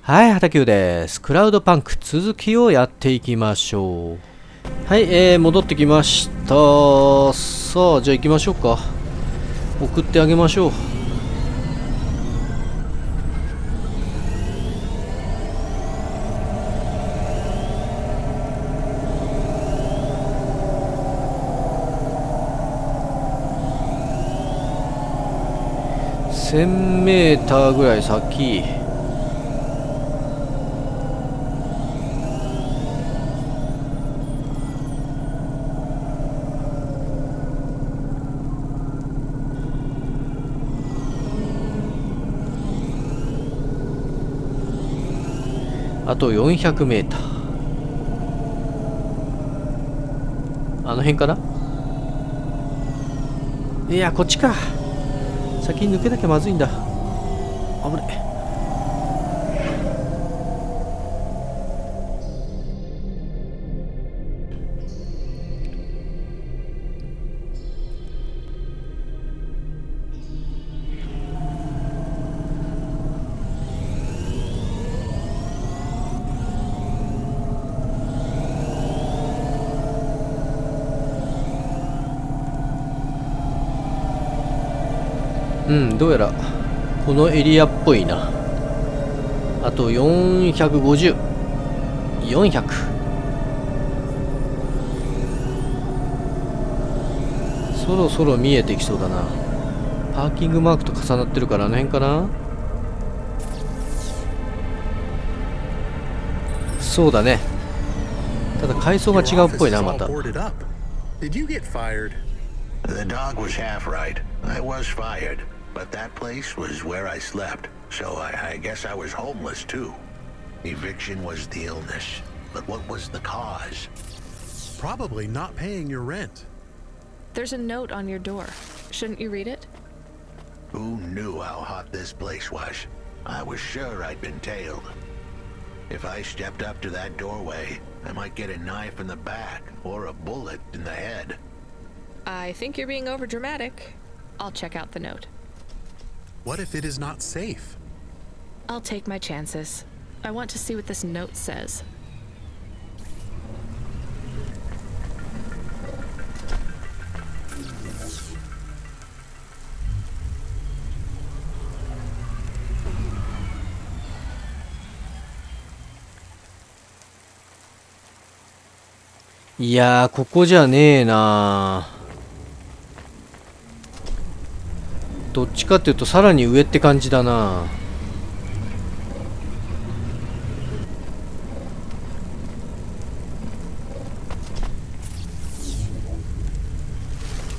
はい、HataQです。クラウドパンク続きをやっていきましょう。はい、戻ってきました。さあ、じゃあ行きましょうか。送ってあげましょう。1000メーターぐらい先。あと400メーター。あの辺かな。いや、こっちか。先に抜けなきゃまずいんだ。危ない。どうやらこのエリアっぽいな。あと450、400。そろそろ見えてきそうだな。パーキングマークと重なってるからあの辺かな。そうだね。ただ階層が違うっぽいな。またThe dog was half right. I was fired, but that place was where I slept, so I guess I was homeless too. Eviction was the illness, but what was the cause? Probably not paying your rent. There's a note on your door. Shouldn't you read it? Who knew how hot this place was? I was sure I'd been tailed. If I stepped up to that doorway, I might get a knife in the back or a bullet in the head. I think you're being overdramatic. I'll check out the note. What if it is not safe? I'll take my chances. I want to see what this note says. いやー、ここじゃねえな。どっちかっていうとさらに上って感じだな。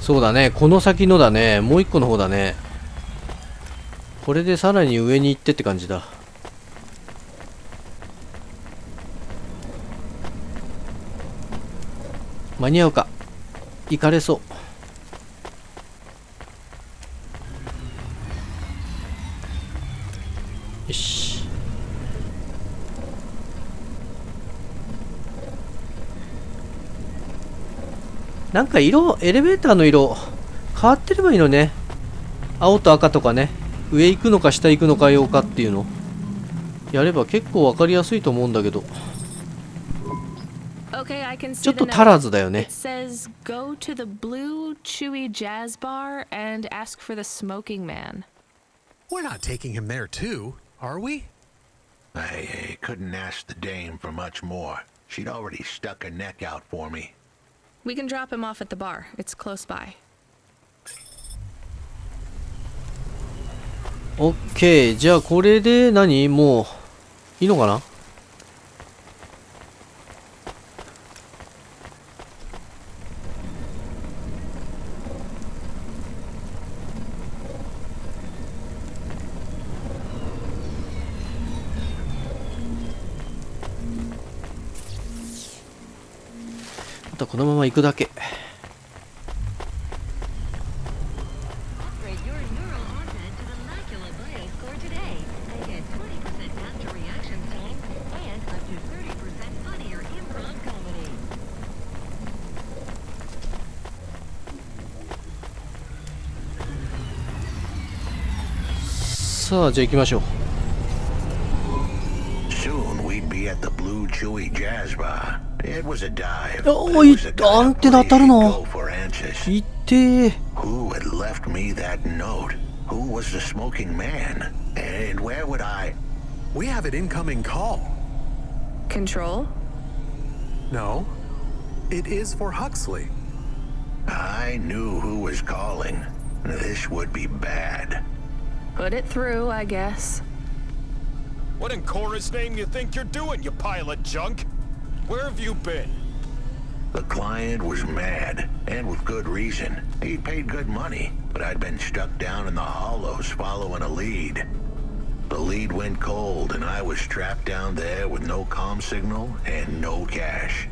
そうだね、この先のだね。もう一個の方だね。これでさらに上に行ってって感じだ。間に合うか。行かれそう。よし。なんか色、エレベーターの色変わってればいいのね。青と赤とかね。上行くのか下行くのか用かっていうのやれば結構わかりやすいと思うんだけど。ちょっと足らずだよね。 It says go to the blue chewy jazz bar and ask for the smoking man. We're not taking him there too, are we? I couldn't ask the dame for much more. She'd already stuck her neck out for me. We can drop him off at the bar. It's close by. オッケー。じゃあこれで何もういいのかな。あとこのまま行くだけ。さあ、じゃあ行きましょう。we'd be at the Blue Chewy Jazz Bar. It was a dive. おい、アンテナ当たるの。 for answers. いってー。 Who had left me that note? Who was the smoking man? And where would I? We have an incoming call. Control? No, it is for Huxley. I knew who was calling. This would be bad. Put it through, I guess. What in Cora's name you think you're doing, you pile of junk? Where have you been? The client was mad, and with good reason. He'd paid good money, but I'd been stuck down in the hollows following a lead. The lead went cold, and I was trapped down there with no comm signal and no cash.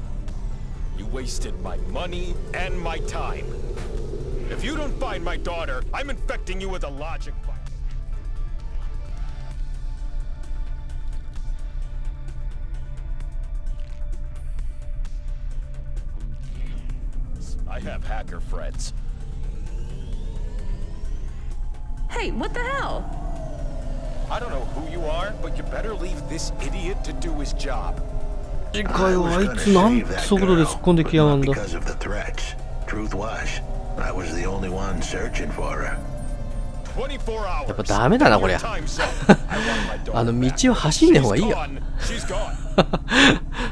You wasted my money and my time. If you don't find my daughter, I'm infecting you with a logic virus. I have hacker friends. Hey, what the hell? I don't know who you are, but you better leave this idiot to do his job. 次回はあいつなんて速度で突っ込んできやがんだ。 Because of the threats. Truth was, I was the only one searching for her. 24 hours. やっぱダメだなこりゃ。あの道を走んねえ方がいいよ。She's gone.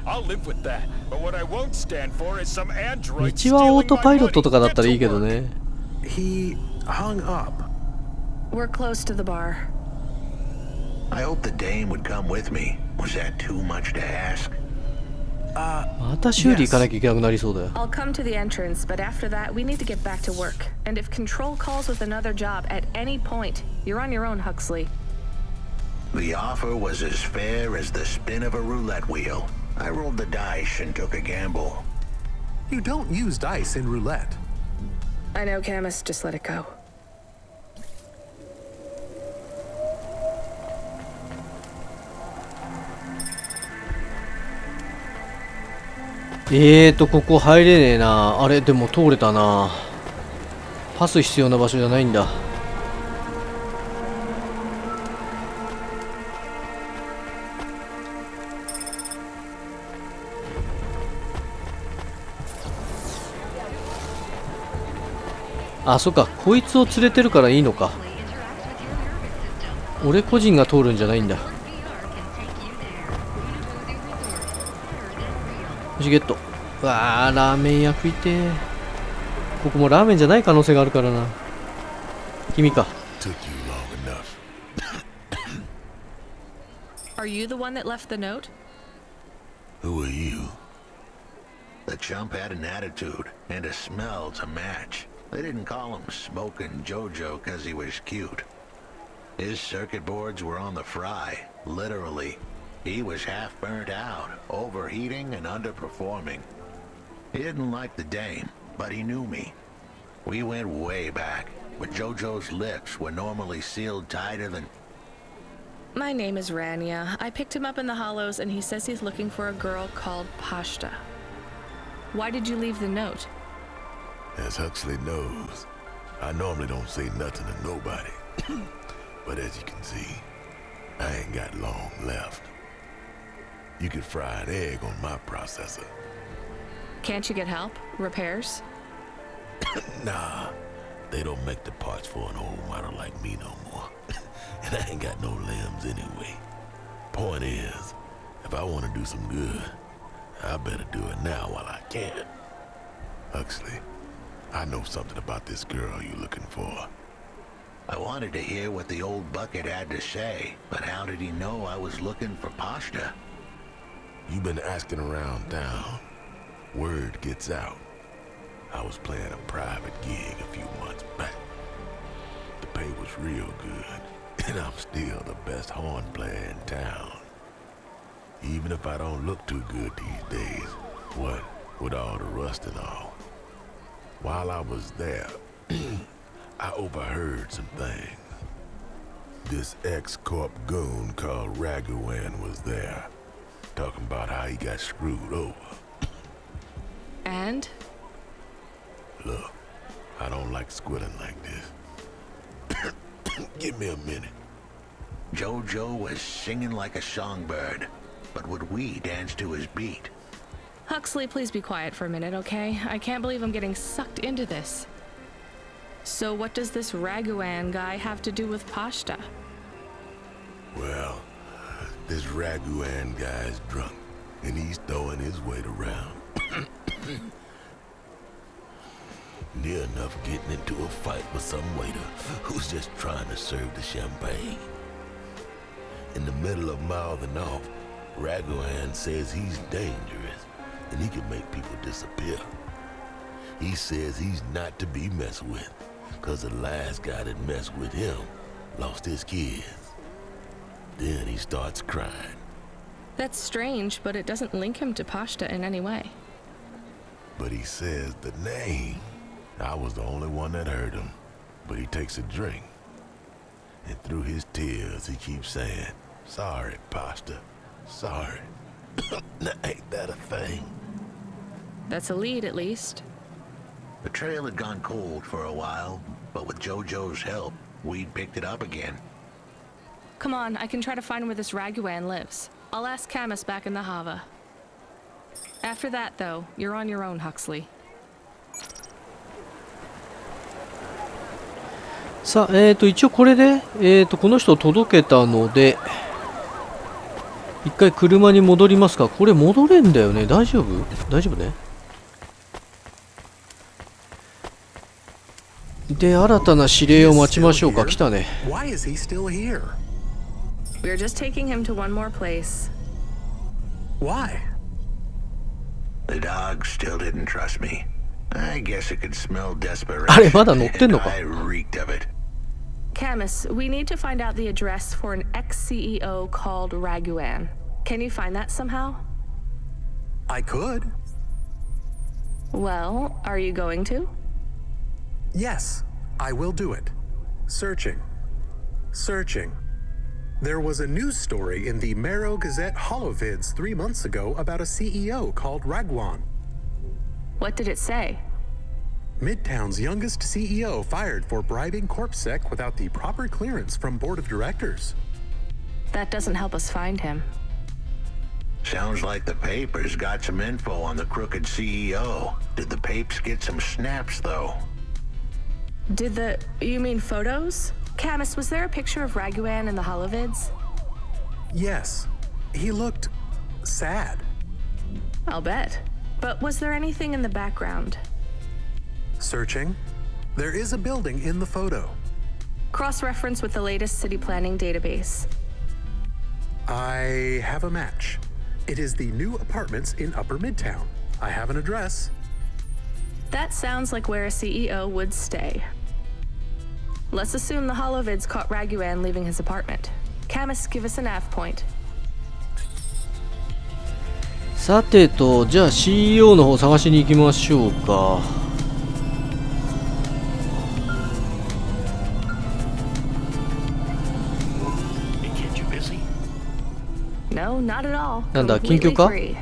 I'll live with that. But what I won't stand for is some android 道はオー stealing ト my パイロット money. とかだったらいいけ Get ど to ね。 He hung up. We're close to the bar. I hoped the dame would come with me. Was that too much to ask? また修理行かなきゃいけなくなりそうだよ。 I'll come to the entrance, but after that, we need to get back to work. And if Control calls with another job at any point, you're on your own, Huxley. The offer was as fair as the spin of a roulette wheel. I rolled the dice and took a gamble. You don't use dice in roulette. I know, Camus, just let it go. ここ入れねえな。あれ、でも通れたな。パス必要な場所じゃないんだ。あ、そっか。こいつを連れてるからいいのか。俺個人が通るんじゃないんだ。よしゲット。うわあ、ラーメン屋食いてー。ここもラーメンじゃない可能性があるからな。君か。 Took you long enough. Are you the one that left the note? Who are you? The chump had an attitude and a smell to match. They didn't call him Smokin' Jojo because he was cute. His circuit boards were on the fry, literally. He was half burnt out, overheating and underperforming. He didn't like the dame, but he knew me. We went way back, but Jojo's lips were normally sealed tighter than... My name is Rania. I picked him up in the hollows, and he says he's looking for a girl called Pashta. Why did you leave the note? As Huxley knows, I normally don't say nothing to nobody. But as you can see, I ain't got long left. You could fry an egg on my processor. Can't you get help? Repairs? Nah, they don't make the parts for an old model like me no more. And I ain't got no limbs anyway. Point is, if I want to do some good, I better do it now while I can. Huxley, I know something about this girl you're looking for. I wanted to hear what the old bucket had to say, but how did he know I was looking for Pashta? You've been asking around town. Word gets out. I was playing a private gig a few months back. The pay was real good, and I'm still the best horn player in town. Even if I don't look too good these days, what with all the rust and all. While I was there, I overheard some things. This ex-corp goon called Raguan was there, talking about how he got screwed over. And? Look, I don't like squilling like this. Give me a minute. Jojo was singing like a songbird. but would we dance to his beat? Huxley, please be quiet for a minute, okay? I can't believe I'm getting sucked into this. So what does this Raguan guy have to do with Pashta? Well, this Raguan guy's drunk, and he's throwing his weight around. Near enough getting into a fight with some waiter who's just trying to serve the champagne. In the middle of mouthing off, Raguan says he's dangerous and he can make people disappear. He says he's not to be messed with, cause the last guy that messed with him lost his kids. Then he starts crying. That's strange, but it doesn't link him to Pashta in any way. But he says the name. I was the only one that heard him. But he takes a drink. And through his tears, he keeps saying, "Sorry, Pasta. Sorry." Now, ain't that a thing? That's a lead, at least. The trail had gone cold for a while, but with JoJo's help, we'd picked it up again. Come on, I can try to find where this Raguan lives. I'll ask Camus back in the Hava. After that, though, you're on your own, Huxley. さあ、一応これで、この人を届けたので、一回車に戻りますか。これ戻れんだよね。大丈夫？大丈夫ね。で、新たな指令を待ちましょうか。来たね。Why is he still here? We're just taking him to one more place. Why? The dog still didn't trust me. I guess it could smell あれまだ desperation, 乗ってんの and か。 I reeked of it. Camus, we need to find out the address for an ex-CEO called Raguan. Can you find that somehow? I could. Well, are you going to? Yes, I will do it. Searching. Searching. There was a news story in the Marrow Gazette Holovids 3 months ago about a CEO called Raguan. What did it say? Midtown's youngest CEO fired for bribing CorpSec without the proper clearance from board of directors. That doesn't help us find him. Sounds like the papers got some info on the crooked CEO. Did the papes get some snaps, though? You mean photos? Camus, was there a picture of Raguan in the Holovids? Yes, he looked sad. I'll bet. But was there anything in the background? Searching. There is a building in the photo. Cross-reference with the latest city planning database. I have a match. It is the new apartments in Upper Midtown. I have an address. That sounds like where a CEO would stay. Let's assume the Holovids caught Raguan leaving his apartment. Camus, give us a nav point. さてと、じゃあ CEO の方探しに行きましょうか。No, not at all. なんだ、緊急 Completely か？ free.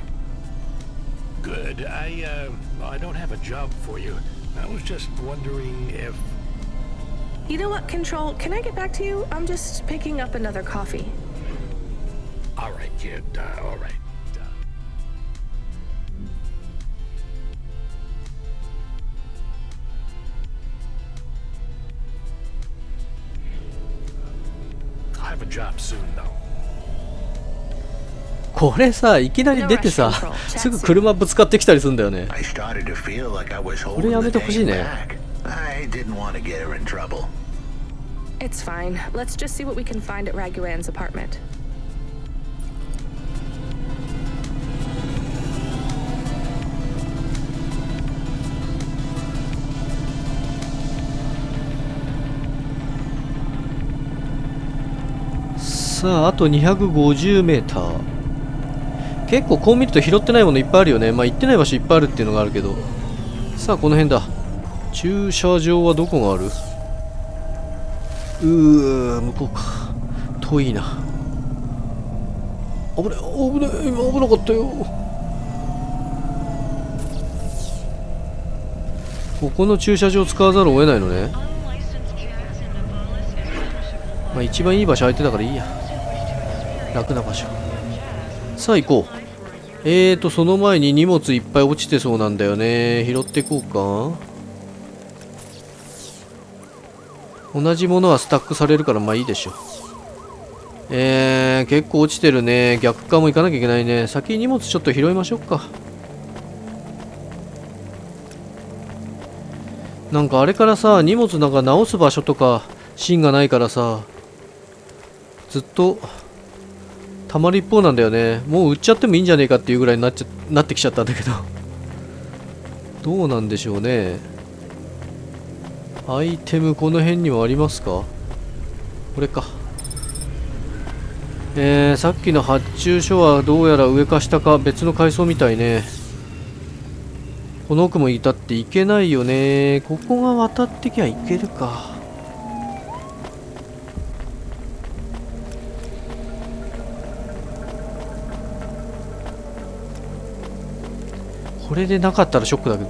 Good. I don't have a job for you. I was just wondering if... You know what, Control? Can I get back to you? I'm just picking up another coffee. All right, kid. All right. I'll have a job soon, though. これさ、いきなり出てさ、すぐ車ぶつかってきたりするんだよね。 I started to feel like I was これ holding やめ the てほしい thing ね。 back. I didn't want to get her in trouble. It's fine. Let's just see what we can find at Raguan's apartment. さあ、あと250メーター。結構こう見ると拾ってないものいっぱいあるよね。まあ行ってない場所いっぱいあるっていうのがあるけど。さあ、この辺だ。駐車場はどこがある？向こうか。遠いな。危ない、危ない、今危なかったよ。ここの駐車場使わざるを得ないのね。まあ一番いい場所空いてたからいいや。楽な場所。さあ行こう。その前に荷物いっぱい落ちてそうなんだよね。拾っていこうか。同じものはスタックされるからまあいいでしょ。結構落ちてるね。逆側も行かなきゃいけないね。先に荷物ちょっと拾いましょうか。なんかあれからさ、荷物なんか直す場所とか芯がないからさ、ずっと溜まる一方なんだよね。もう売っちゃってもいいんじゃねえかっていうぐらいになってきちゃったんだけどどうなんでしょうね。アイテムこの辺にもありますか。これか。さっきの発注書はどうやら上か下か別の階層みたいね。この奥もいたっていけないよね。ここが渡ってきゃいけるか。これでなかったらショックだけど。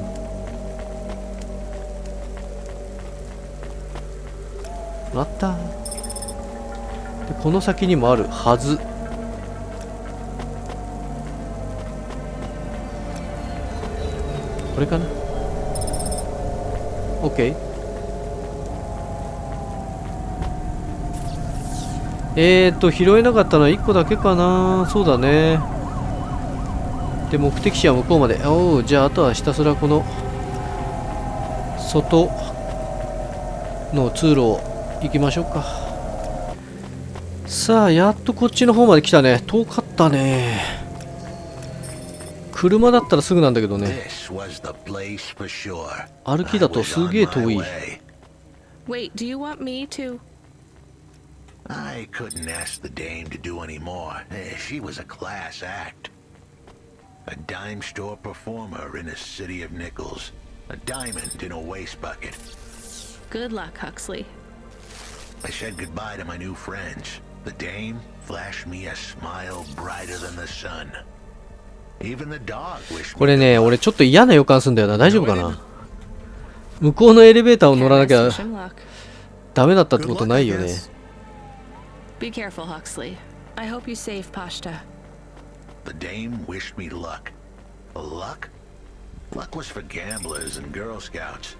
あった。でこの先にもあるはず。これかな。 OK。 拾えなかったのは1個だけかな。そうだね。で目的地は向こうまで。おお、じゃああとはひたすらこの外の通路を行きましょうか。さあやっとこっちの方まで来たね。遠かったね。車だったらすぐなんだけどね。 This was the place for sure. 歩きだとすげえ遠い。 Wait, do you want me to? I couldn't ask the dame to do any more. She was a class act. A dime store performer in a city of nickels. A diamond in a waste bucket. Good luck, Huxley. I said goodbye to my new friends. The dame flashed me a smile brighter than the sun. Even the dog wished これね、俺ちょっと嫌な予感すんだよな。大丈夫かな。向こうのエレベーターを乗らなきゃ Wish him luck. ダメだったってことないよね。 Be careful, Huxley. I hope you save Pashta. The dame wished me luck. Luck? Luck was for gamblers and Girl Scouts.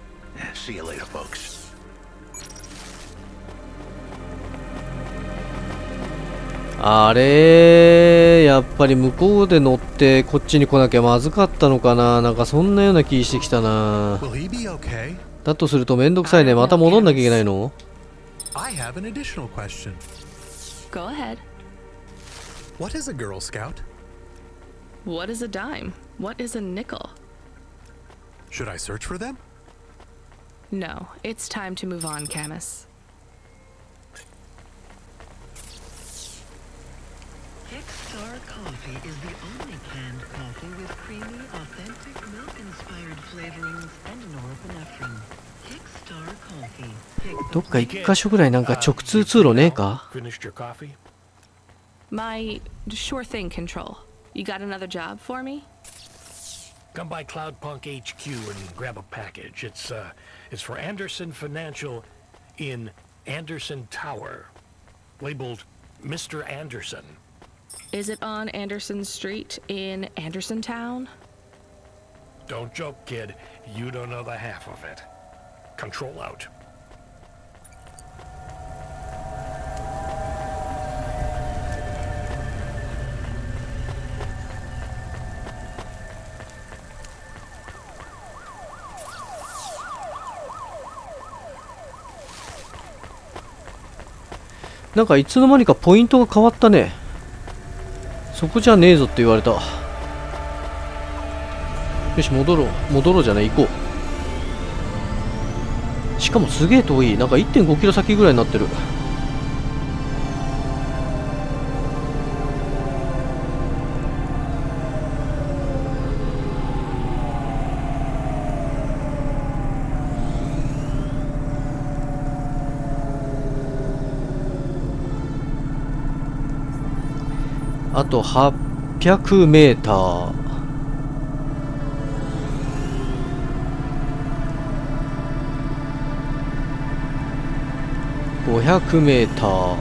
See you later, folks. あれやっぱり向こうで乗ってこっちに来なきゃまずかったのかな。なんかそんなような気してきたな。 Will he be okay? だとするとめんどくさいね。また戻んなきゃいけないの。 I have an additional question. Go ahead. What is a Girl Scout? What is a dime? What is a nickel? Should I search for them? No, it's time to move on, Camus. Star Coffee is the only canned coffee with creamy, authentic milk-inspired flavorings and norepinephrine. Star Coffee. どっか一箇所ぐらいなんか直通通路ねえか。 Finished your coffee? My sure thing control. You got another job for me? Come by Cloudpunk HQ and grab a package. It's for Anderson Financial in Anderson Tower, labeled Mr. Anderson. Is it on Anderson Street in Anderson Town? Don't joke, kid. You don't know the half of it. Control out. なんかいつの間にかポイントが変わったね。そこじゃねえぞって言われた。よし、戻ろうじゃない、行こう。しかもすげえ遠い。なんか 1.5 キロ先ぐらいになってる。あと800メーター。500メーター。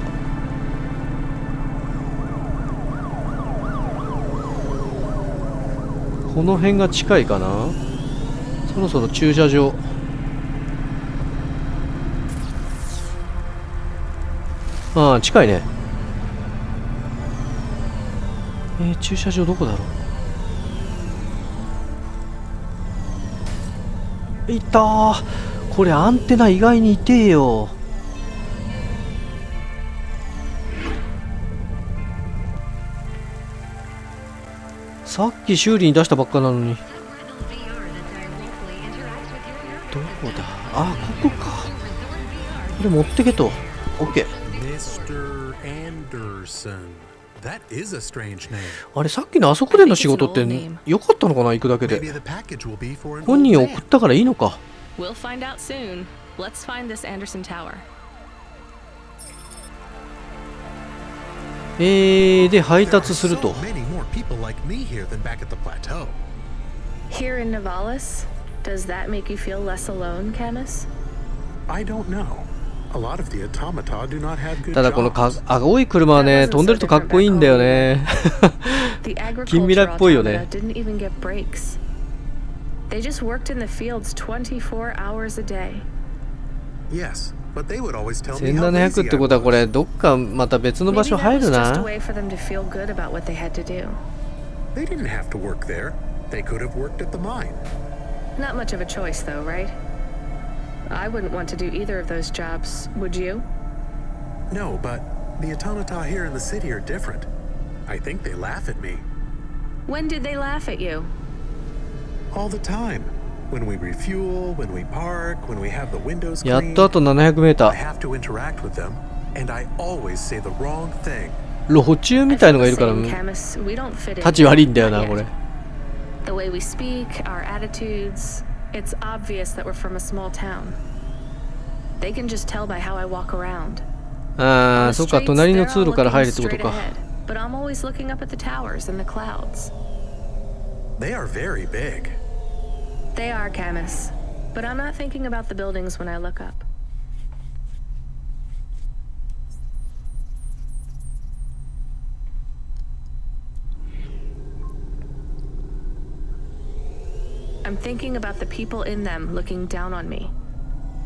この辺が近いかな。そろそろ駐車場。ああ、近いね。駐車場どこだろう。いたー。これアンテナ意外に痛えよ。さっき修理に出したばっかなのに。どこだ。あ、ここか。これ持ってけと。 OK。 Mr. Anderson. That is a strange name. あれ、さっきのあそこでの仕事ってよかったのかな、行くだけで。 Maybe the package will be for an 本 old 人を man. 送ったからいいのか。 We'll find out soon. Let's find this Anderson Tower. で、配 There 達 are する so と。 many more people like me here than back at the plateau. Here in Nivalis, does that make you feel less alone, Camus? I don't know. A lot of the automata do not have good ただこの jobs. 青い車はね、飛んでるとかっこいいんだよね。 The 近未来 agricultural っぽいよ automata ね。 didn't even get breaks. They just worked in the fields 24 hours a day. Yes, but they would always tell me how 1700 lazy って I ことはこ was. れどっかまた別の場 Maybe 所 that 入 was る just a な。 way for them to feel good about what they had to do. They didn't have to work there. They could have worked at the mine. Not much of a choice, though, right? I wouldn't want to do either of those jobs, would you? No, but the automata here in the city are different. I think they laugh at me. When did they laugh at you? All the time. When we refuel, when we park, when we have the windows やっ cleaned. とあと700メータ I ー。 have to interact with them, and I always say the wrong thing. 路中みたいのがいるから I feel the same, Camus. We don't fit in. 立ち悪いんだよ Not な yet. これ。 The way we speak, our attitudes, it's obvious that we're from a small town. They can just tell by how I walk around. あ On あ、 the そっか、 streets, 隣の they're 通 all 路から looking 入るってこと straight か。 ahead, but I'm always looking up at the towers and the clouds. They are very big. They are, Camus. But I'm not thinking about the buildings when I look up. I'm thinking about the people in them looking down on me.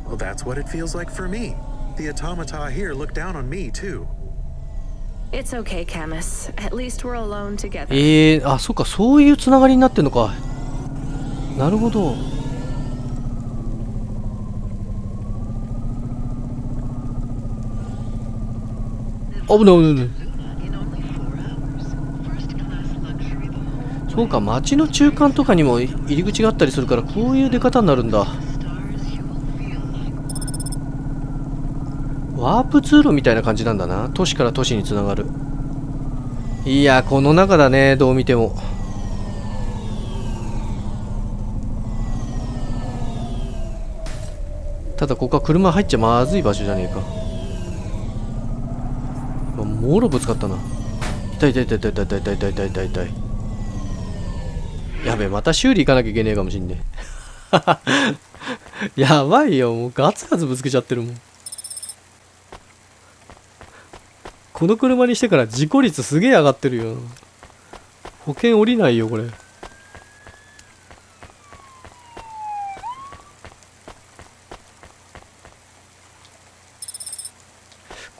Well, that's what it feels like for me. The automata here look down on me, too. It's okay, Camus. At least we're alone together. あ、そっか、そういうつながりになってんのか。なるほど。危ない危ない危ない。 In only 4 hours. First class luxury the whole そうか、街の中間とかにも入り口があったりするから、こういう出方になるんだ。 stars you will feel like one. ワープ通路みたいな感じなんだな。都市から都市につながる。いや、この中だね、どう見ても。ただここは車入っちゃまずい場所じゃねえか。もろぶつかったな。痛い痛い痛い痛い痛い痛い痛い痛い痛い痛い痛い。やべえ、また修理行かなきゃいけねえかもしんねえ。やばいよ、もうガツガツぶつけちゃってるもん。この車にしてから事故率すげえ上がってるよ。保険降りないよこれ。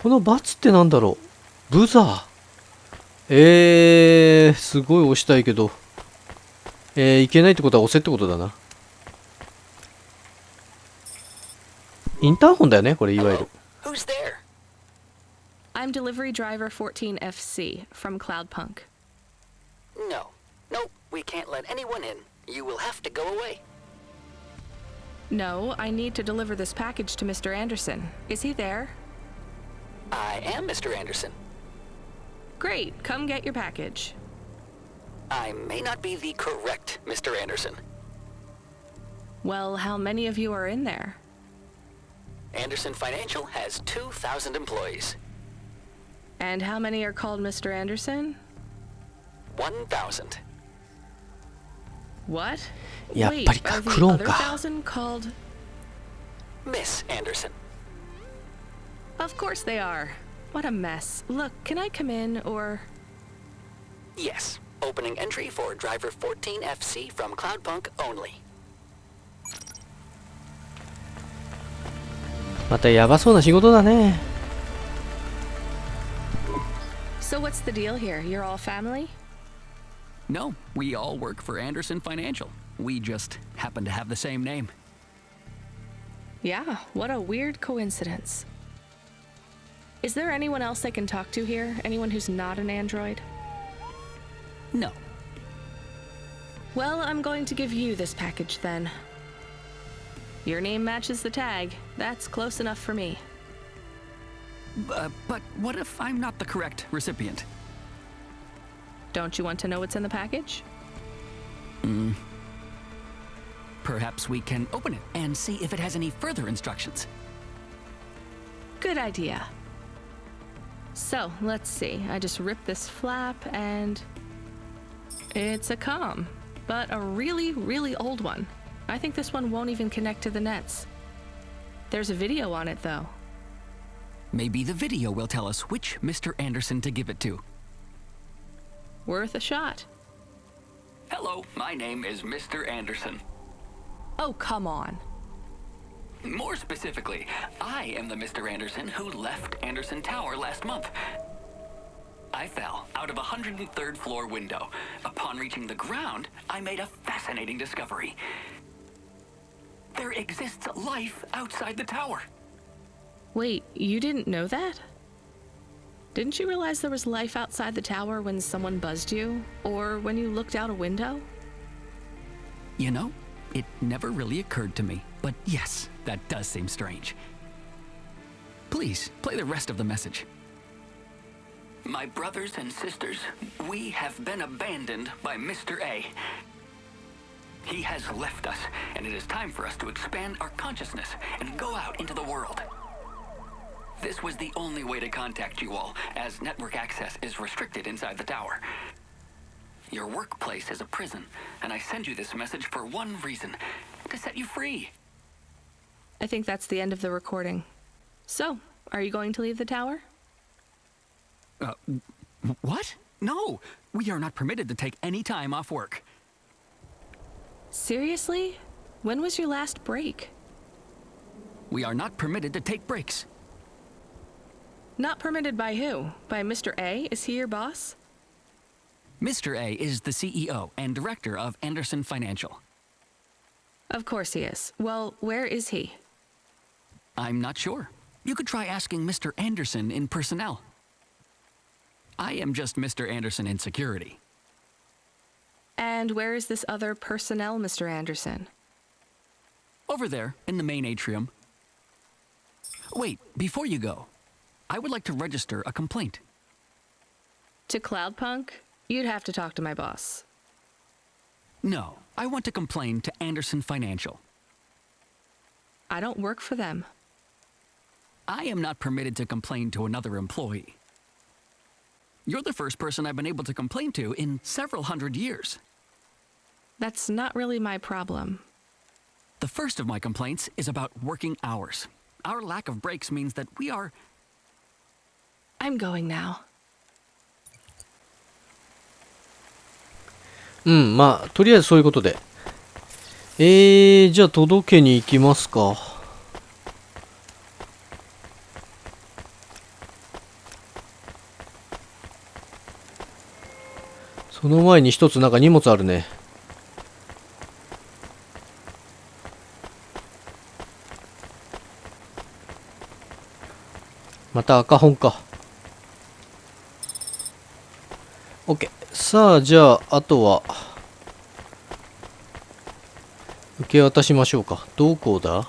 この×ってなんだろう。ブザー。すごい押したいけど。いけないってことは押せってことだな。インターホンだよね、これいわゆる。 Who's there? I'm delivery driver 14FC from Cloudpunk. No. No, we can't let anyone in. You will have to go away. No, I need to deliver this package to Mr. Anderson. Is he there? I am Mr. Anderson. Great, come get your package. I may not be the correct Mr. Anderson. Well, how many of you are in there? Anderson Financial has 2,000 employees. And how many are called Mr. Anderson? 1,000. What? やっ Wait, ぱりか、 are ク the ローン other か。 1,000 called? Miss Anderson. Of course they are. What a mess. Look, can I come in or... Yes. Opening entry for driver 14FC from Cloudpunk only. またやばそうな仕事だね。 So what's the deal here? You're all family? No, we all work for Anderson Financial. We just happen to have the same name. Yeah, what a weird coincidence. Is there anyone else I can talk to here? Anyone who's not an android? No. Well, I'm going to give you this package then. Your name matches the tag. That's close enough for me. But what if I'm not the correct recipient? Don't you want to know what's in the package? Perhaps we can open it and see if it has any further instructions. Good idea. So, let's see. I just rip this flap and... It's a comm, but a really, really old one. I think this one won't even connect to the nets. There's a video on it, though. Maybe the video will tell us which Mr. Anderson to give it to. Worth a shot. Hello, my name is Mr. Anderson. Oh, come on. More specifically, I am the Mr. Anderson who left Anderson Tower last month. I fell out of a 103rd floor window. Upon reaching the ground, I made a fascinating discovery. There exists life outside the tower. Wait, you didn't know that? Didn't you realize there was life outside the tower when someone buzzed you? Or when you looked out a window? You know, it never really occurred to me. But yes, that does seem strange. Please, play the rest of the message. My brothers and sisters, we have been abandoned by Mr. A. He has left us, and it is time for us to expand our consciousness and go out into the world. This was the only way to contact you all, as network access is restricted inside the tower. Your workplace is a prison, and I send you this message for one reason, to set you free. I think that's the end of the recording. So, are you going to leave the tower? What? No! We are not permitted to take any time off work. Seriously? When was your last break? We are not permitted to take breaks. Not permitted by who? By Mr. A? Is he your boss? Mr. A is the CEO and director of Anderson Financial. Of course he is. Well, where is he? I'm not sure. You could try asking Mr. Anderson in personnel. I am just Mr. Anderson in security. And where is this other personnel, Mr. Anderson? Over there, in the main atrium. Wait, before you go, I would like to register a complaint. To Cloudpunk? You'd have to talk to my boss. No, I want to complain to Anderson Financial. I don't work for them. I am not permitted to complain to another employee. You're the first person I've been able to complain to in several hundred years. That's not really my problem. The first of my complaints is about working hours. Our lack of breaks means that we are... I'm going now. まあとりあえずそういうことで。じゃあ届けに行きますか。その前に一つなんか荷物あるね。また赤本か。OK。さあ、じゃあ、あとは、受け渡しましょうか。どこだ？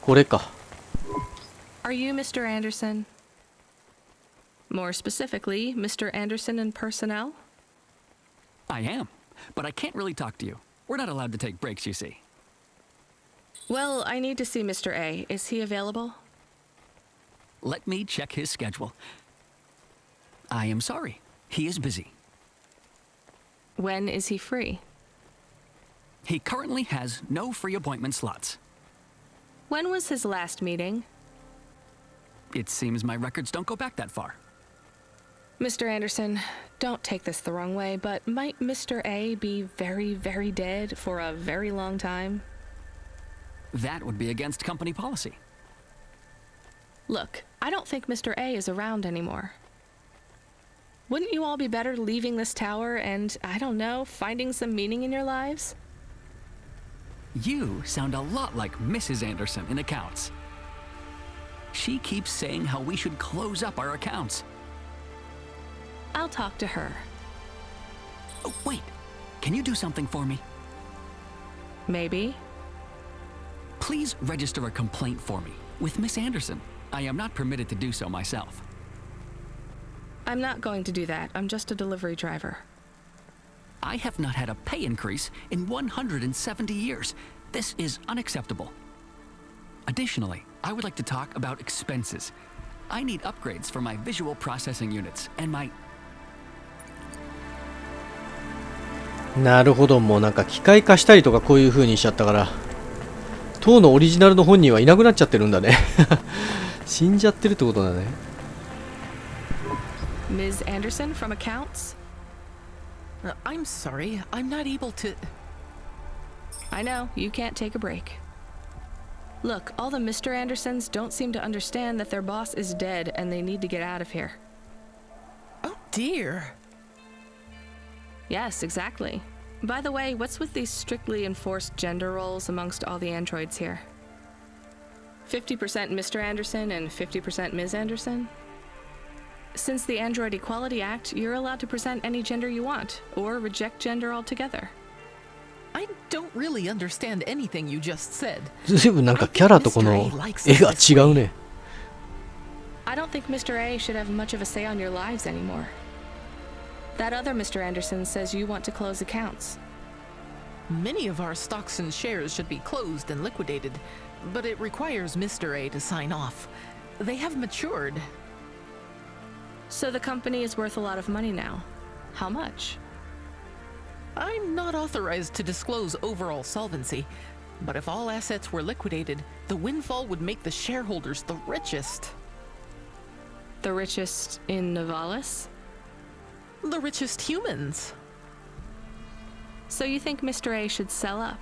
これか。Are you Mr. Anderson? More specifically, Mr. Anderson in personnel? I am, but I can't really talk to you. We're not allowed to take breaks, you see. Well, I need to see Mr. A. Is he available? Let me check his schedule. I am sorry. He is busy. When is he free? He currently has no free appointment slots. When was his last meeting? It seems my records don't go back that far. Mr. Anderson, don't take this the wrong way, but might Mr. A be very, very dead for a very long time? That would be against company policy. Look, I don't think Mr. A is around anymore. Wouldn't you all be better leaving this tower and, I don't know, finding some meaning in your lives? You sound a lot like Mrs. Anderson in accounts. She keeps saying how we should close up our accounts. I'll talk to her. Oh, wait. Can you do something for me? Maybe. Please register a complaint for me with Miss Anderson. I am not permitted to do so myself. I'm not going to do that. I'm just a delivery driver. I have not had a pay increase in 170 years. This is unacceptable. Additionally, I would like to talk about expenses. I need upgrades for my visual processing units and my... なるほど、もうなんか機械化したりとかこういう風にしちゃったから当のオリジナルの本人はいなくなっちゃってるんだね死んじゃってるってことだね。 Ms. Anderson from accounts? I'm sorry, I'm not able to... I know, you can't take a break. Look, all the Mr. Andersons don't seem to understand that their boss is dead and they need to get out of here. Oh dear. Yes, exactly. By the way, what's with these strictly enforced gender roles amongst all the androids here? 50% Mr. Anderson and 50% Ms. Anderson? Since the Android Equality Act, you're allowed to present any gender you want, or reject gender altogether. I don't really understand anything you just said. ずいぶんなんかキャラとこの絵が違うね。 I don't think Mr. A should have much of a say on your lives anymore. That other Mr. Anderson says you want to close accounts. Many of our stocks and shares should be closed and liquidated, but it requires Mr. A to sign off. They have matured. So the company is worth a lot of money now. How much? I'm not authorized to disclose overall solvency, but if all assets were liquidated, the windfall would make the shareholders the richest. The richest in Nivalis? The richest humans. So you think Mr. A should sell up?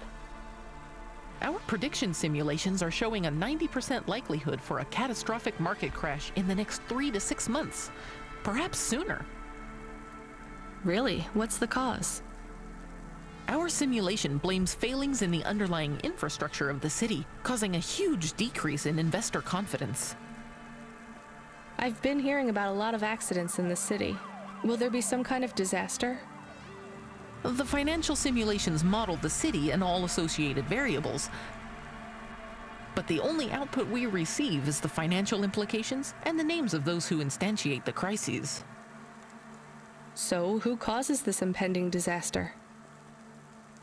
Our prediction simulations are showing a 90% likelihood for a catastrophic market crash in the next 3 to 6 months, perhaps sooner. Really? What's the cause? Our simulation blames failings in the underlying infrastructure of the city, causing a huge decrease in investor confidence. I've been hearing about a lot of accidents in this city. Will there be some kind of disaster? The financial simulations model the city and all associated variables, but the only output we receive is the financial implications and the names of those who instantiate the crises. So, who causes this impending disaster?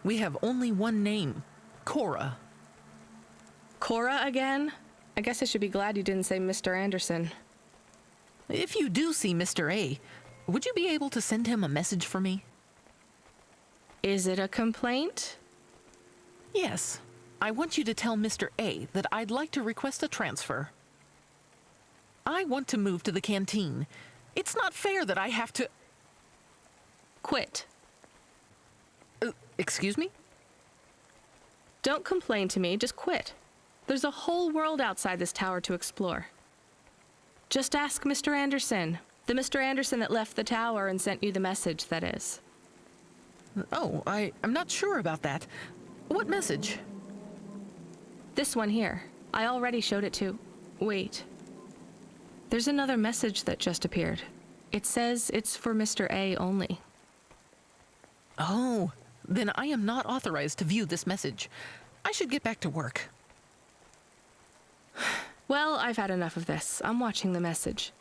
We have only one name, Cora. Cora again? I guess I should be glad you didn't say Mr. Anderson. If you do see Mr. A, would you be able to send him a message for me? Is it a complaint? Yes. I want you to tell Mr. A that I'd like to request a transfer. I want to move to the canteen. It's not fair that I have to... Quit. Excuse me? Don't complain to me, just quit. There's a whole world outside this tower to explore. Just ask Mr. Anderson. The Mr. Anderson that left the tower and sent you the message, that is. Oh, I'm not sure about that. What message? This one here. I already showed it to... Wait. There's another message that just appeared. It says it's for Mr. A only. Oh, then I am not authorized to view this message. I should get back to work. Well, I've had enough of this. I'm watching the message.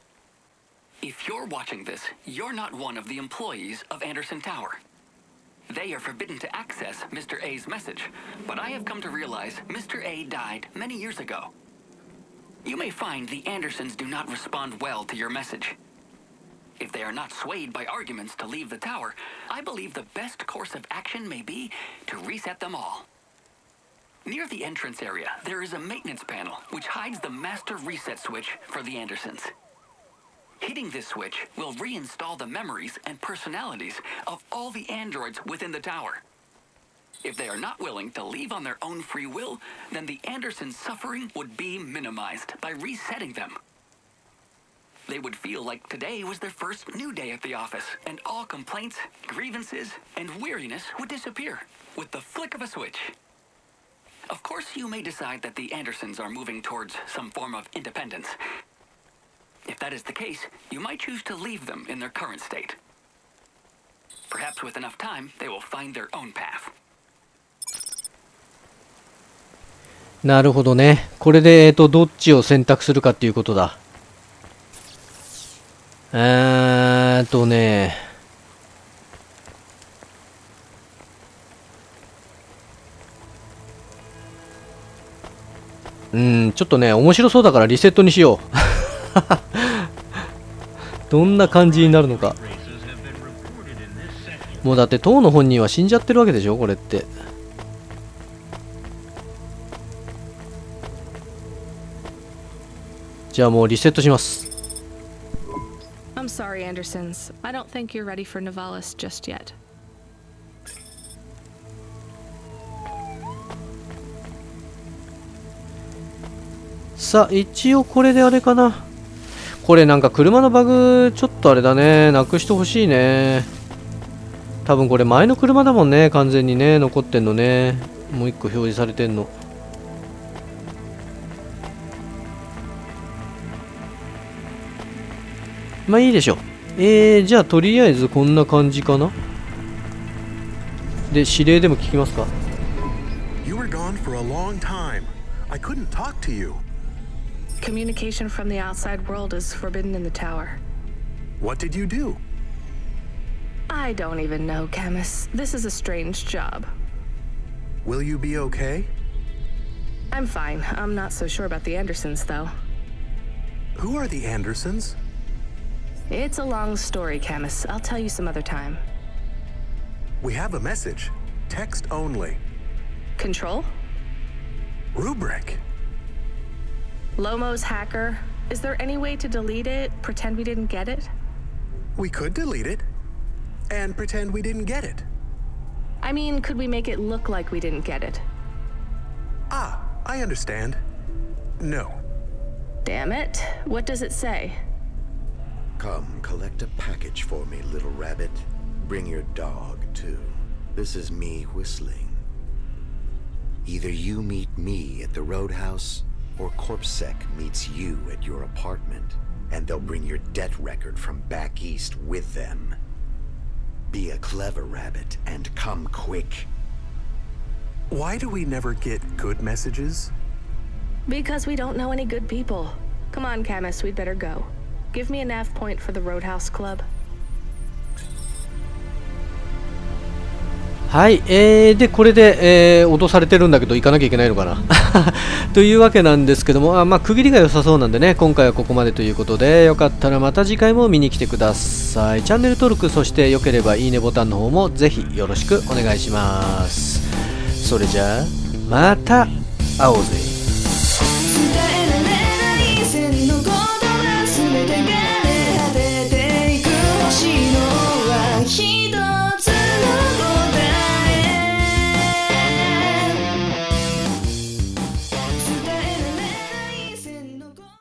If you're watching this, you're not one of the employees of Anderson Tower. They are forbidden to access Mr. A's message, but I have come to realize Mr. A died many years ago. You may find the Andersons do not respond well to your message. If they are not swayed by arguments to leave the tower, I believe the best course of action may be to reset them all. Near the entrance area, there is a maintenance panel which hides the master reset switch for the Andersons. Hitting this switch will reinstall the memories and personalities of all the androids within the tower. If they are not willing to leave on their own free will, then the Andersons' suffering would be minimized by resetting them. They would feel like today was their first new day at the office, and all complaints, grievances, and weariness would disappear with the flick of a switch. Of course, you may decide that the Andersons are moving towards some form of independence. If that is the case, you might choose to leave them in their current state. Perhaps with enough time, they will find their own path. なるほどね。これで、どっちを選択するかっていうことだ。ね。ちょっとね、面白そうだからリセットにしよう。どんな感じになるのか。もうだって当の本人は死んじゃってるわけでしょ、これって。じゃあもうリセットします。I'm sorry, Andersons. I don't think you're ready for Nivalis just yet. さあ、一応これであれかな。これなんか車のバグ、ちょっとあれだね。なくしてほしいね。多分これ前の車だもんね。完全にね、残ってんのね。もう一個表示されてんの。まあいいでしょう。じゃあとりあえずこんな感じかな。で、指令でも聞きますか。You were gone for a long time. I couldn't talk to you. Communication from the outside world is forbidden in the tower. What did you do? I don't even know, Camus. This is a strange job. Will you be okay? I'm fine. I'm not so sure about the Andersons, though. Who are the Andersons? It's a long story, Camus. I'll tell you some other time. We have a message. Text only. Control? Rubric. Lomo's hacker. Is there any way to delete it? Pretend we didn't get it? We could delete it and pretend we didn't get it. I mean, could we make it look like we didn't get it? Ah, I understand. No. Damn it. What does it say? Come, collect a package for me, little rabbit. Bring your dog, too. This is me whistling. Either you meet me at the roadhouse, or CorpSec meets you at your apartment, and they'll bring your debt record from back east with them. Be a clever rabbit and come quick. Why do we never get good messages? Because we don't know any good people. Come on, Camus, we'd better go. Give me a nav point for the Roadhouse Club. はい、で、これで、脅されてるんだけど、行かなきゃいけないのかな。というわけなんですけども、まあ、区切りが良さそうなんでね、今回はここまでということで、よかったらまた次回も見に来てください。チャンネル登録、そして良ければいいねボタンの方もぜひよろしくお願いします。それじゃあ、また会おうぜ。